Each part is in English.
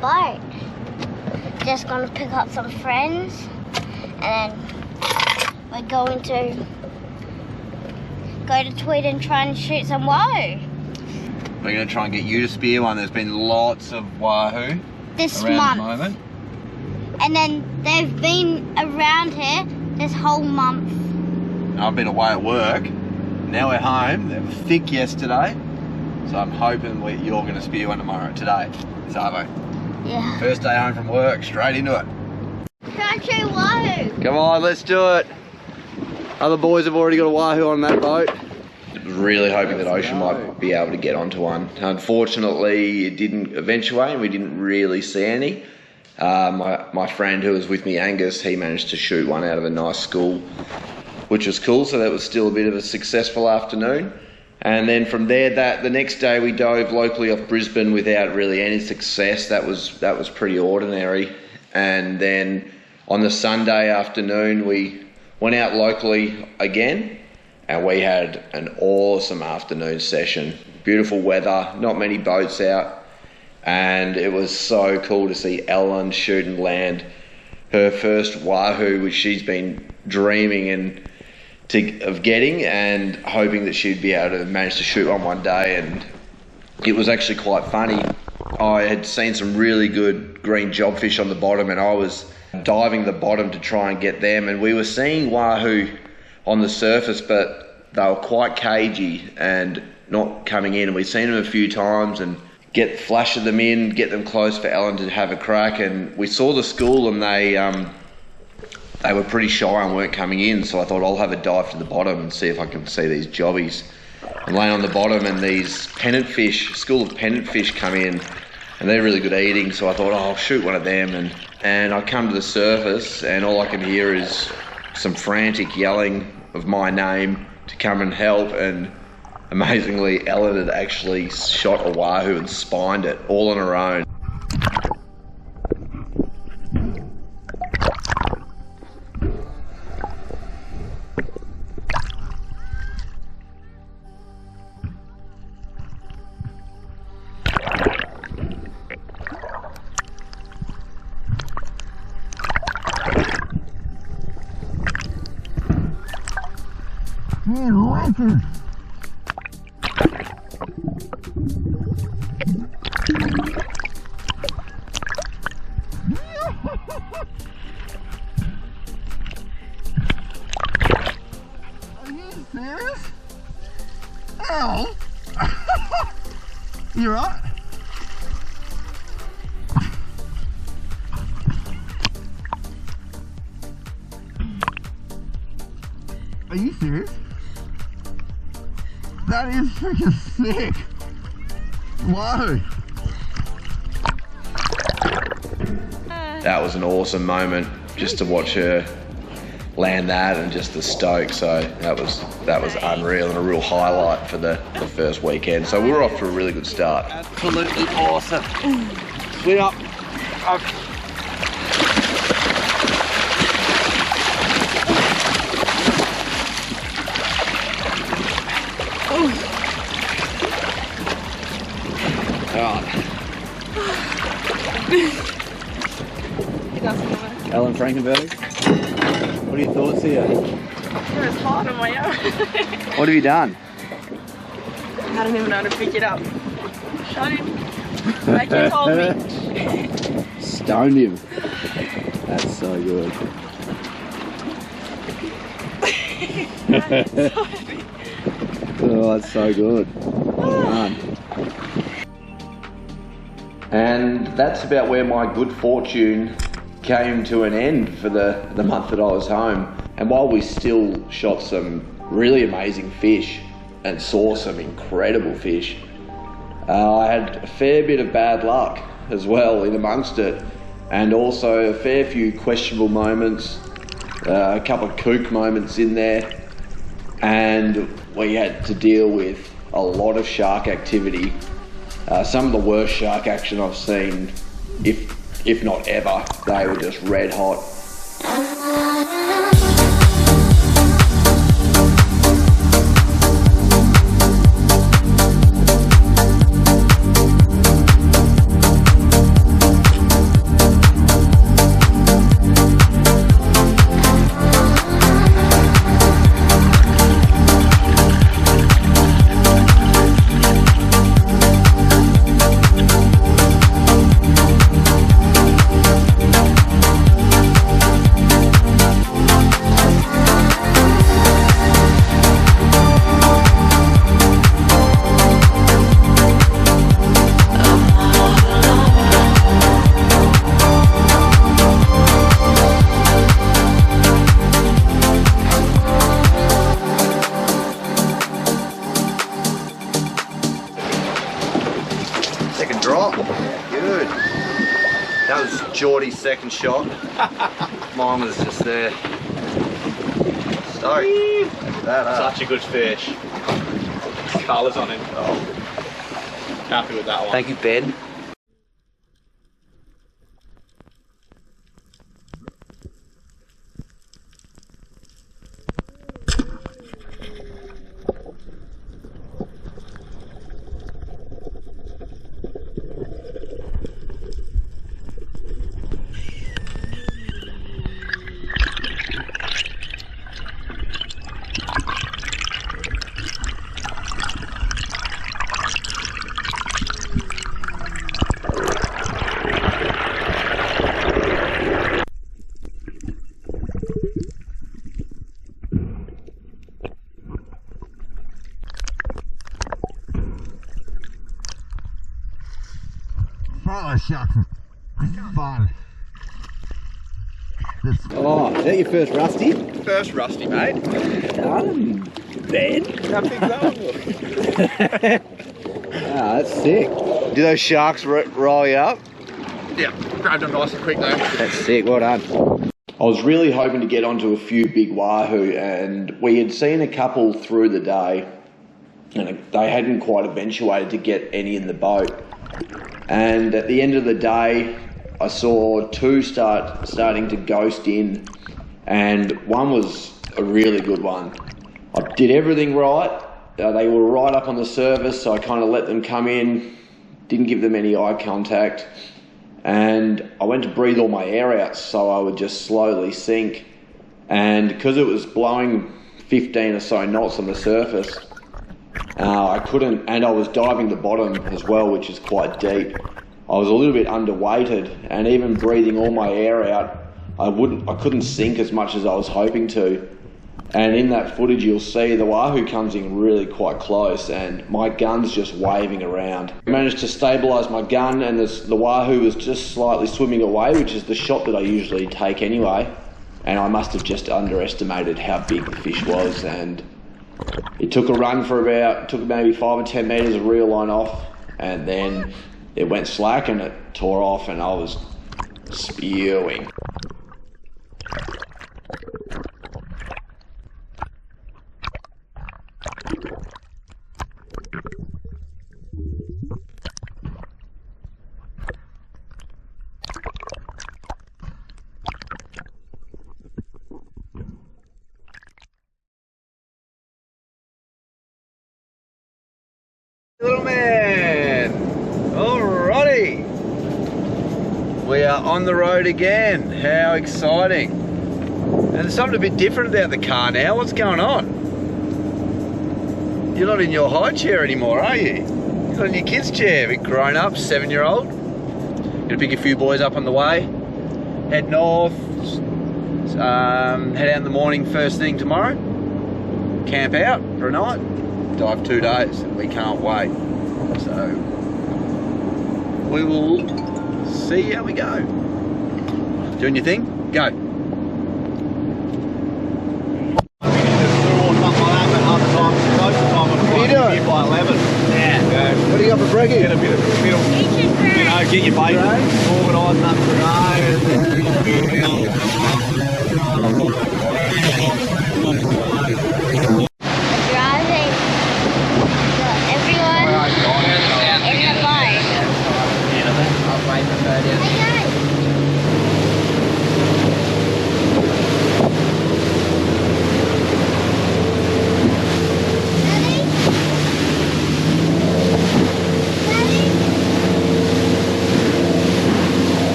boat. Just gonna pick up some friends, and then we're going to go to Tweed and try and shoot some wahoo. We're going to try and get you to spear one. There's been lots of wahoo This around month. the moment. And then they've been around here this whole month. I've been away at work. Now we're home. They were thick yesterday. So I'm hoping you're going to spear one tomorrow. Today, Savo. Yeah. First day home from work, straight into it. Try and shoot wahoo. Come on, let's do it. Other boys have already got a wahoo on that boat. Really hoping that Ocean might be able to get onto one. Unfortunately, it didn't eventuate and we didn't really see any. My friend who was with me, Angus, he managed to shoot one out of a nice school, which was cool, so that was still a bit of a successful afternoon. And then from there, the next day we dove locally off Brisbane without really any success. That was pretty ordinary. And then on the Sunday afternoon, we went out locally again, and we had an awesome afternoon session. Beautiful weather, not many boats out, and it was so cool to see Ellen shoot and land her first wahoo, which she's been dreaming of getting and hoping that she'd be able to manage to shoot one day. And it was actually quite funny. I had seen some really good green jobfish on the bottom, and I was diving the bottom to try and get them, and we were seeing wahoo on the surface, but they were quite cagey and not coming in. And we'd seen them a few times and flash them in, get them close for Ellen to have a crack. And we saw the school and they were pretty shy and weren't coming in, so I thought I'll have a dive to the bottom and see if I can see these jobbies. I'm laying on the bottom and these pennant fish, school of pennant fish come in, and they're really good eating, so I thought, I'll shoot one of them. And I come to the surface and all I can hear is some frantic yelling of my name to come and help, and amazingly Ellen had actually shot a wahoo and spined it all on her own. Are you serious? Ow! You right? Are you serious? That is freaking sick! Whoa! That was an awesome moment just to watch her land that, and just the stoke. So that was unreal and a real highlight for the first weekend. So we were off to a really good start. Absolutely awesome. Swim up. Ellen Frankenberg, what are your thoughts here? It was hard on my arm. What have you done? I don't even know how to pick it up. Shot him. Like you told me. Stoned him. That's so good. Oh, that's so good. Well done. And that's about where my good fortune came to an end for the month that I was home. And while we still shot some really amazing fish and saw some incredible fish, I had a fair bit of bad luck as well in amongst it, and also a fair few questionable moments, a couple of kook moments in there, and we had to deal with a lot of shark activity. Some of the worst shark action I've seen, if not ever. They were just red hot. Shorty's second shot. Mine was just there. Stoked. Look at that, Such a good fish. Colours on him. Oh. Happy with that one. Thank you, Ben. Oh, shucks. Fun. Oh, is that your first rusty? First rusty, mate. Done, Ben. How big's that one? Ah, that's sick. Do those sharks roll you up? Yeah, grabbed them nice and quick though. That's sick, well done. I was really hoping to get onto a few big wahoo, and we had seen a couple through the day, and they hadn't quite eventuated to get any in the boat. And at the end of the day, I saw two starting to ghost in, and one was a really good one. I did everything right. They were right up on the surface, so I kind of let them come in, didn't give them any eye contact, and I went to breathe all my air out so I would just slowly sink. And because it was blowing 15 or so knots on the surface, I couldn't, and I was diving the bottom as well, which is quite deep. I was a little bit underweighted, and even breathing all my air out, I couldn't sink as much as I was hoping to. And in that footage, you'll see the wahoo comes in really quite close, and my gun's just waving around. I managed to stabilise my gun, and the wahoo was just slightly swimming away, which is the shot that I usually take anyway. And I must have just underestimated how big the fish was, and it took a run for took maybe 5 or 10 metres of reel line off, and then it went slack and it tore off, and I was spewing. Little man, alrighty, we are on the road again. How exciting! And there's something a bit different about the car now. What's going on? You're not in your high chair anymore, are you? You're not in your kid's chair, big grown up, 7-year-old. Gonna pick a few boys up on the way, head north, head out in the morning first thing tomorrow, camp out for a night. Dive 2 days, and we can't wait. So we will see how we go. Doing your thing? Go. What are you doing? By 11. Yeah. What do you got for brekkie? Get a bit of get your bait organised up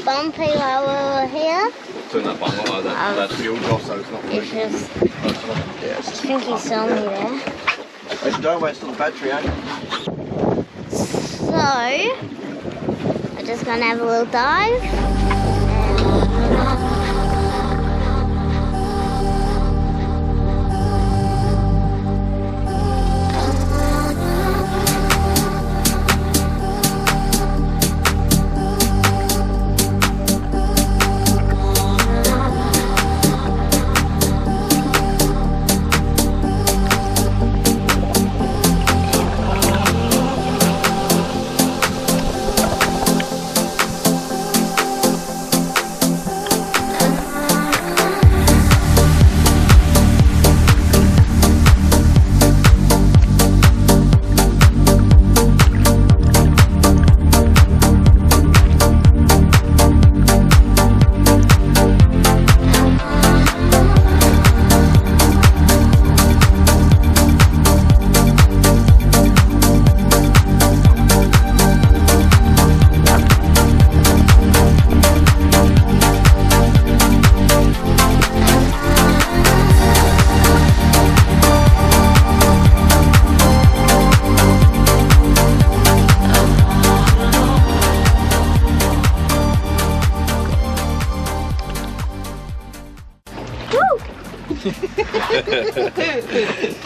bumpy while we were here. Turn that button on, that's fueled off, so it's not It's working. just, Yeah, I think he saw me there. Don't waste all the battery, eh? So, we're just gonna have a little dive.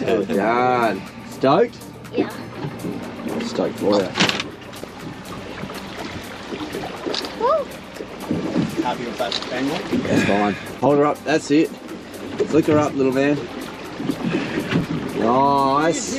Well done. Stoked? Yeah. Stoked for you. Woo. Happy with that angle? That's fine. Hold her up, that's it. Flick her up, little man. Nice.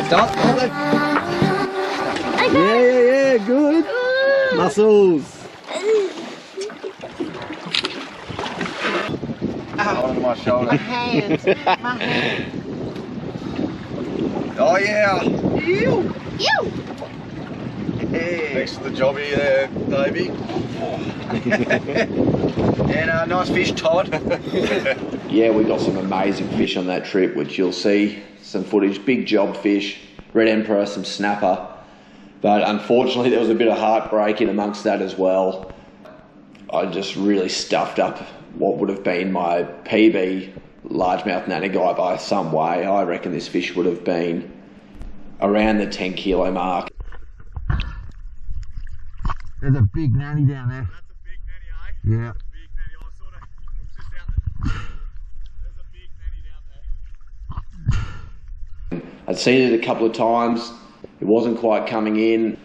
Stop. Yeah, good. Muscles. On my shoulder. Hands. My hands. Oh yeah. You. Thanks for the jobby there, Davey. And nice fish, Todd. Yeah, we got some amazing fish on that trip, which you'll see some footage. Big job fish, red emperor, some snapper. But unfortunately, there was a bit of heartbreak in amongst that as well. I just really stuffed up what would have been my PB largemouth nannygai by some way. I reckon this fish would have been around the 10 kilo mark. There's a big nanny down there. That's a big nanny, eh? Yeah. Big nanny. I sort of just out there. There's a big nanny down there. I'd seen it a couple of times. It wasn't quite coming in,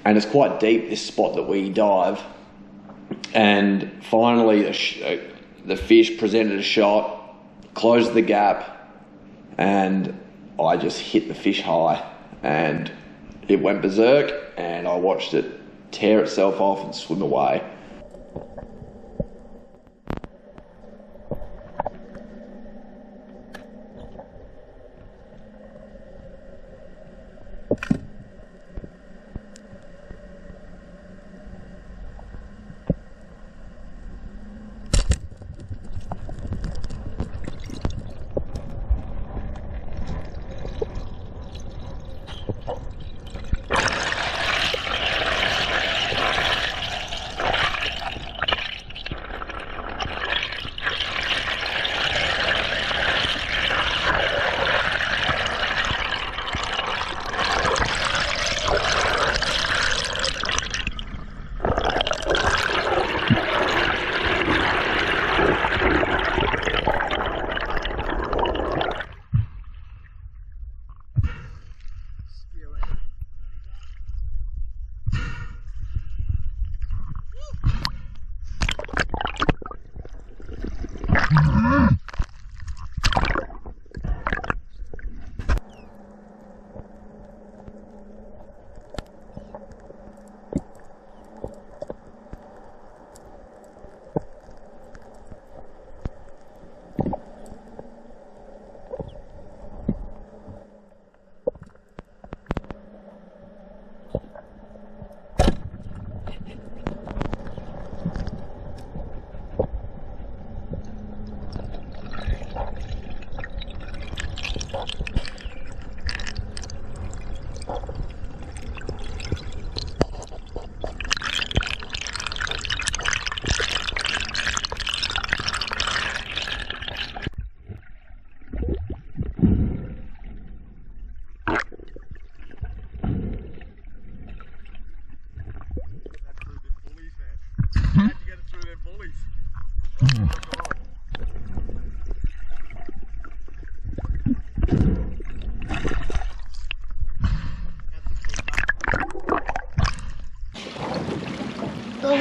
and it's quite deep, this spot that we dive. And finally, the fish presented a shot, closed the gap, and I just hit the fish high, and it went berserk, and I watched it tear itself off and swim away.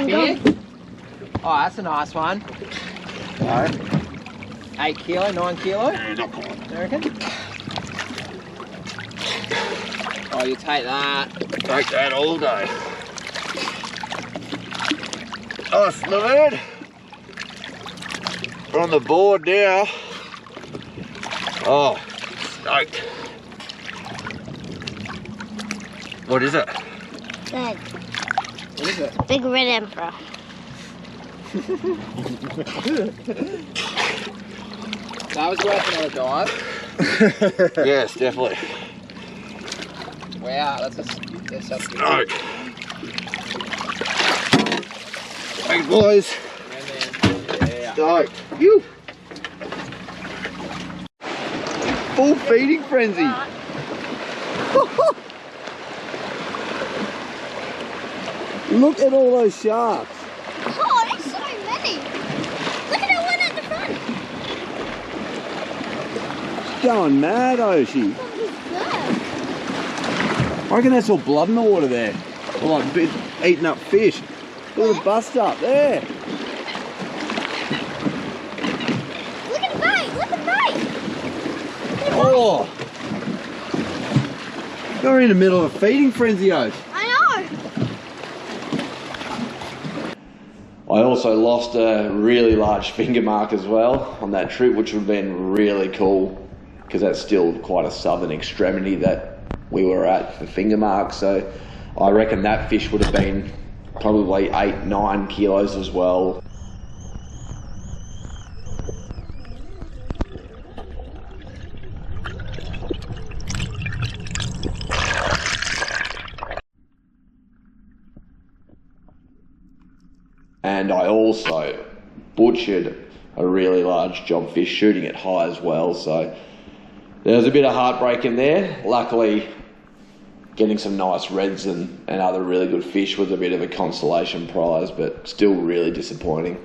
Here? Oh, that's a nice one. No. 8 kilo, 9 kilo? Yeah, not quite. You reckon? Oh, you take that. Take that all day. Nice, Levin. We're on the board now. Oh, stoked. What is it? Big. What is it? Big red emperor. That was worth another dive. Yes, definitely. Wow, that's such good. Stoked. Hey boys. Yeah. Stoked. Phew. Full feeding frenzy. Look at all those sharks. Oh, there's so many. Look at that one at the front. Going mad, Oshi. I reckon that's all blood in the water there. Or like eating up fish. Look at the bust up there. Look at the bait. Look at the bait. Oh. You're in the middle of a feeding frenzy, Osh. I know. I also lost a really large finger mark as well on that trip, which would have been really cool because that's still quite a southern extremity that we were at for finger marks. So I reckon that fish would have been probably 8-9 kilos as well. And I also butchered a really large jobfish, shooting it high as well. So there was a bit of heartbreak in there. Luckily, getting some nice reds and other really good fish was a bit of a consolation prize, but still really disappointing.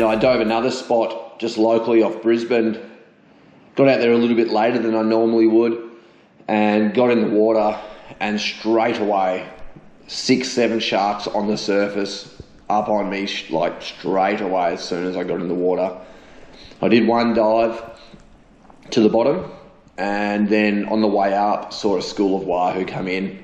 I dove another spot just locally off Brisbane. Got out there a little bit later than I normally would and got in the water, and straight away 6-7 sharks on the surface up on me, like straight away as soon as I got in the water. I did one dive to the bottom, and then on the way up saw a school of wahoo come in.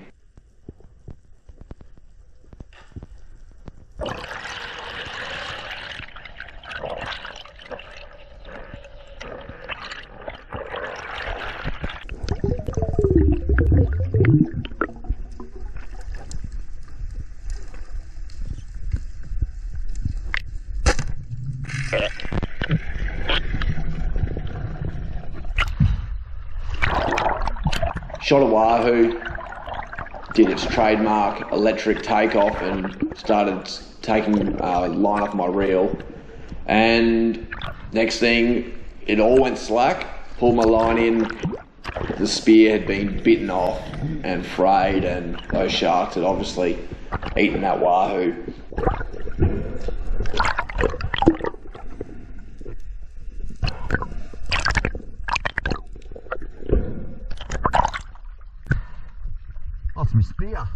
Shot a wahoo, did its trademark electric takeoff and started taking line off my reel. And next thing, it all went slack, pulled my line in, the spear had been bitten off and frayed, and those sharks had obviously eaten that wahoo. Lost my spear.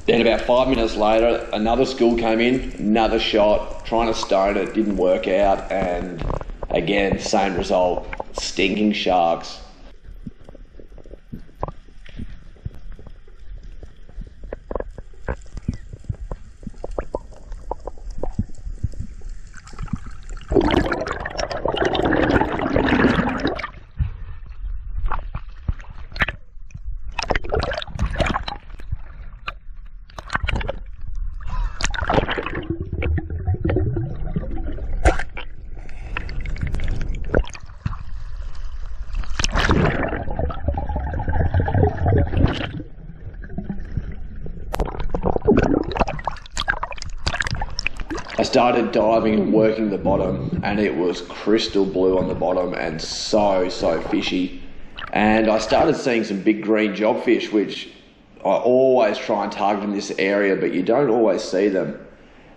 Then about 5 minutes later, another school came in, another shot, trying to stone it, didn't work out, and again, same result, stinking sharks. I started diving and working the bottom, and it was crystal blue on the bottom and so fishy. And I started seeing some big green jobfish, which I always try and target in this area, but you don't always see them.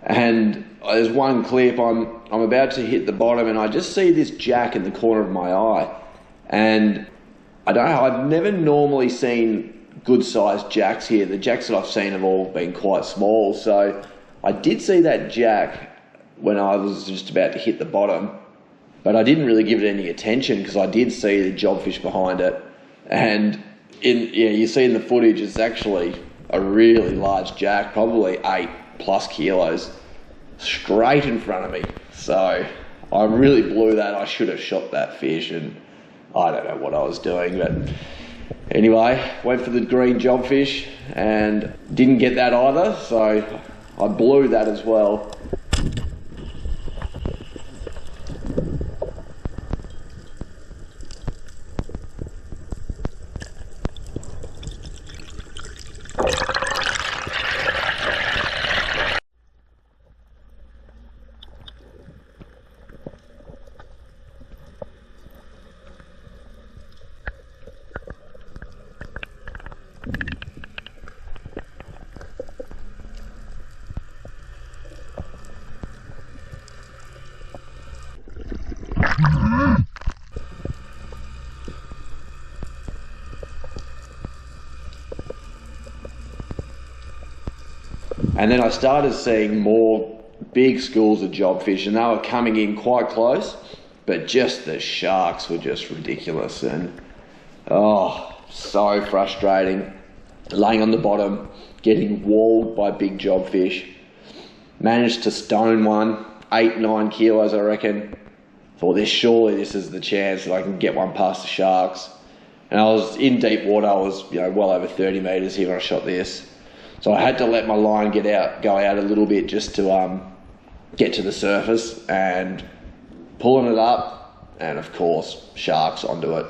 And there's one clip, I'm about to hit the bottom, and I just see this jack in the corner of my eye. And I don't know, I've never normally seen good sized jacks here. The jacks that I've seen have all been quite small, so I did see that jack when I was just about to hit the bottom, but I didn't really give it any attention because I did see the jobfish behind it. And you see in the footage, it's actually a really large jack, probably 8+ kilos, straight in front of me. So I really blew that. I should have shot that fish, and I don't know what I was doing, but anyway, went for the green jobfish and didn't get that either, so I blew that as well. And then I started seeing more big schools of jobfish, and they were coming in quite close, but just the sharks were just ridiculous, and oh, so frustrating. Laying on the bottom, getting walled by big jobfish. Managed to stone one, 8-9 kilos I reckon. Thought surely this is the chance that I can get one past the sharks. And I was in deep water. I was well over 30 metres here when I shot this. So I had to let my line go out a little bit just to get to the surface, and pulling it up, and of course sharks onto it.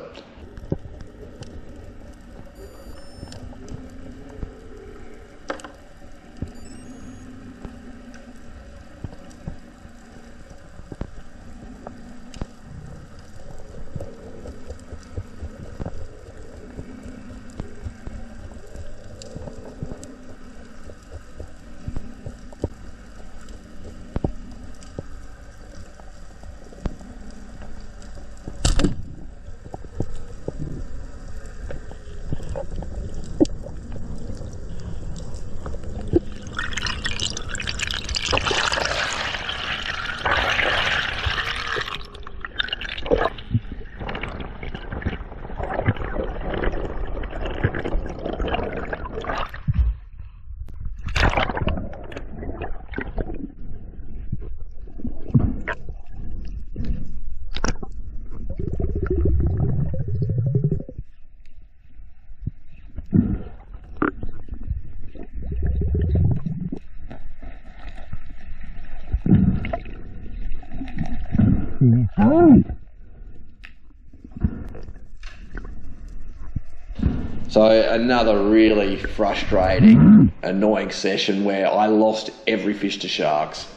So another really frustrating, annoying session where I lost every fish to sharks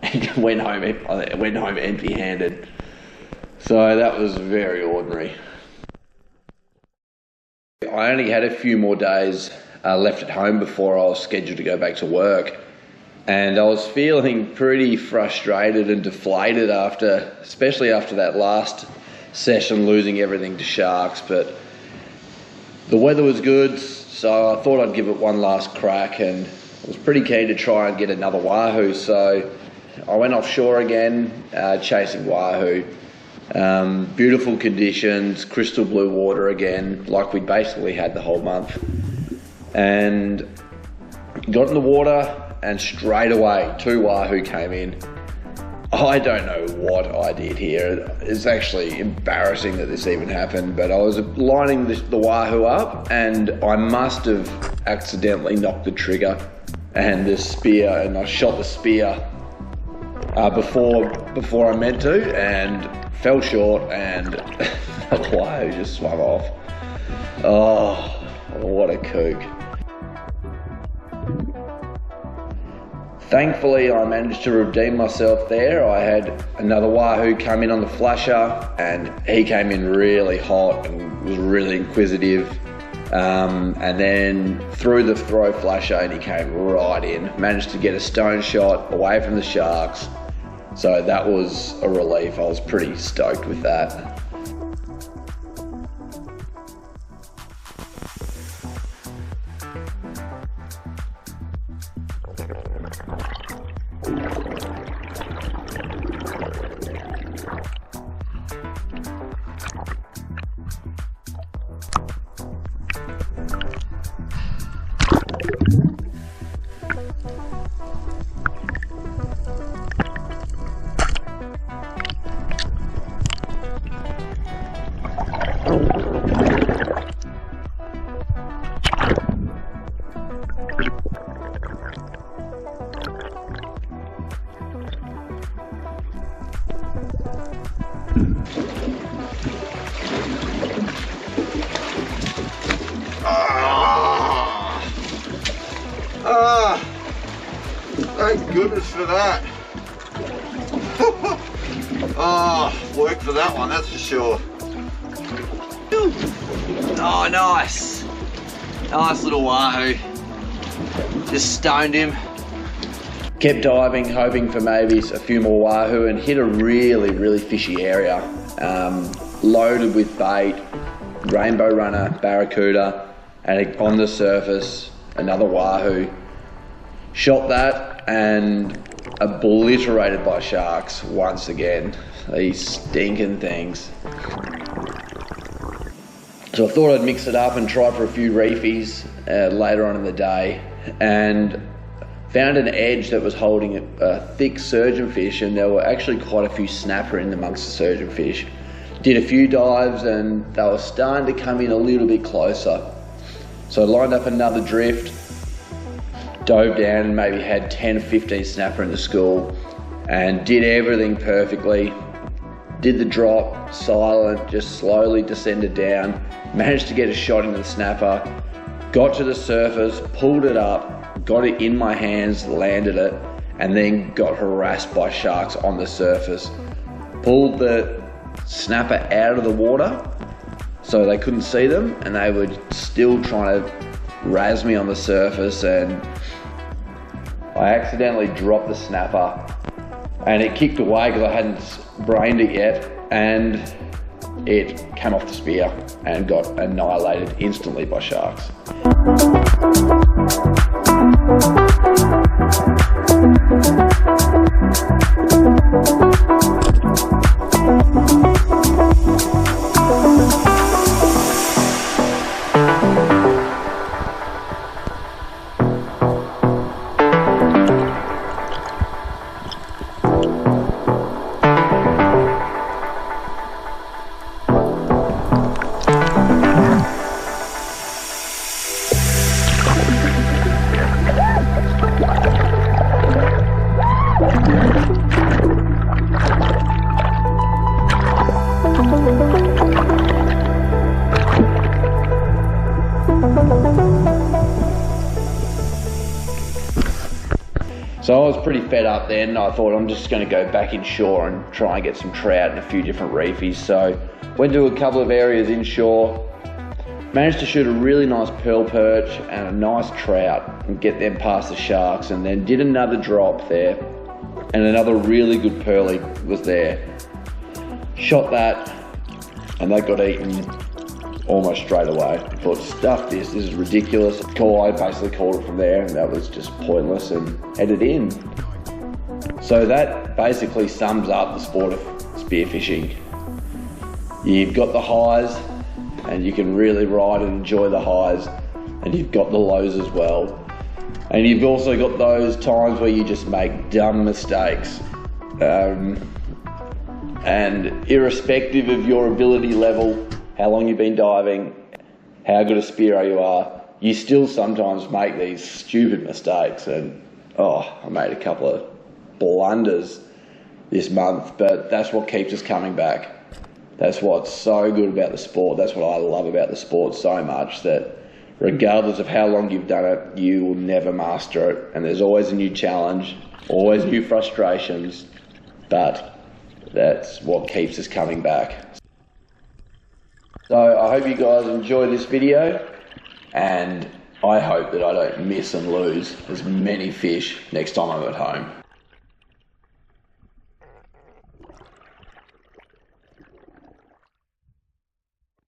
and went home empty-handed. So that was very ordinary. I only had a few more days left at home before I was scheduled to go back to work, and I was feeling pretty frustrated and deflated especially after that last session, losing everything to sharks. But the weather was good, so I thought I'd give it one last crack, and I was pretty keen to try and get another wahoo. So I went offshore again, chasing wahoo. Beautiful conditions, crystal blue water again, like we basically had the whole month. And got in the water, and straight away 2 wahoo came in. I don't know what I did here. It's actually embarrassing that this even happened, but I was lining the wahoo up, and I must have accidentally knocked the trigger and the spear, and I shot the spear before I meant to, and fell short, and the wahoo just swung off. Oh, what a kook. Thankfully, I managed to redeem myself there. I had another wahoo come in on the flasher, and he came in really hot and was really inquisitive. And then threw the throw flasher, and he came right in. Managed to get a stone shot away from the sharks. So that was a relief. I was pretty stoked with that. Thank goodness for that. Worked for that one, that's for sure. Oh, nice. Nice little wahoo. Just stoned him. Kept diving, hoping for maybe a few more wahoo, and hit a really, really fishy area. Loaded with bait, rainbow runner, barracuda, and on the surface, another wahoo. Shot that and obliterated by sharks once again. These stinking things. So I thought I'd mix it up and try for a few reefies later on in the day, and found an edge that was holding a thick surgeonfish, and there were actually quite a few snapper in amongst the surgeonfish. Did a few dives, and they were starting to come in a little bit closer. So I lined up another drift, dove down, and maybe had 10 or 15 snapper in the school, and did everything perfectly. Did the drop, silent, just slowly descended down, managed to get a shot into the snapper, got to the surface, pulled it up, got it in my hands, landed it, and then got harassed by sharks on the surface. Pulled the snapper out of the water so they couldn't see them, and they were still trying to razz me on the surface, and I accidentally dropped the snapper, and it kicked away because I hadn't brained it yet, and it came off the spear and got annihilated instantly by sharks. So I was pretty fed up then. I thought I'm just going to go back inshore and try and get some trout in a few different reefies. So went to a couple of areas inshore, managed to shoot a really nice pearl perch and a nice trout and get them past the sharks, and then did another drop there and another really good pearly was there. Shot that and that got eaten almost straight away. I thought, stuff this is ridiculous. I basically called it from there, and that was just pointless, and headed in. So that basically sums up the sport of spearfishing. You've got the highs, and you can really ride and enjoy the highs, and you've got the lows as well. And you've also got those times where you just make dumb mistakes. And irrespective of your ability level, how long you've been diving, how good a spearo you are, you still sometimes make these stupid mistakes. And I made a couple of blunders this month, but that's what keeps us coming back. That's what's so good about the sport. That's what I love about the sport so much, that regardless of how long you've done it, you will never master it. And there's always a new challenge, always new frustrations, but that's what keeps us coming back. So I hope you guys enjoy this video, and I hope that I don't miss and lose as many fish next time I'm at home.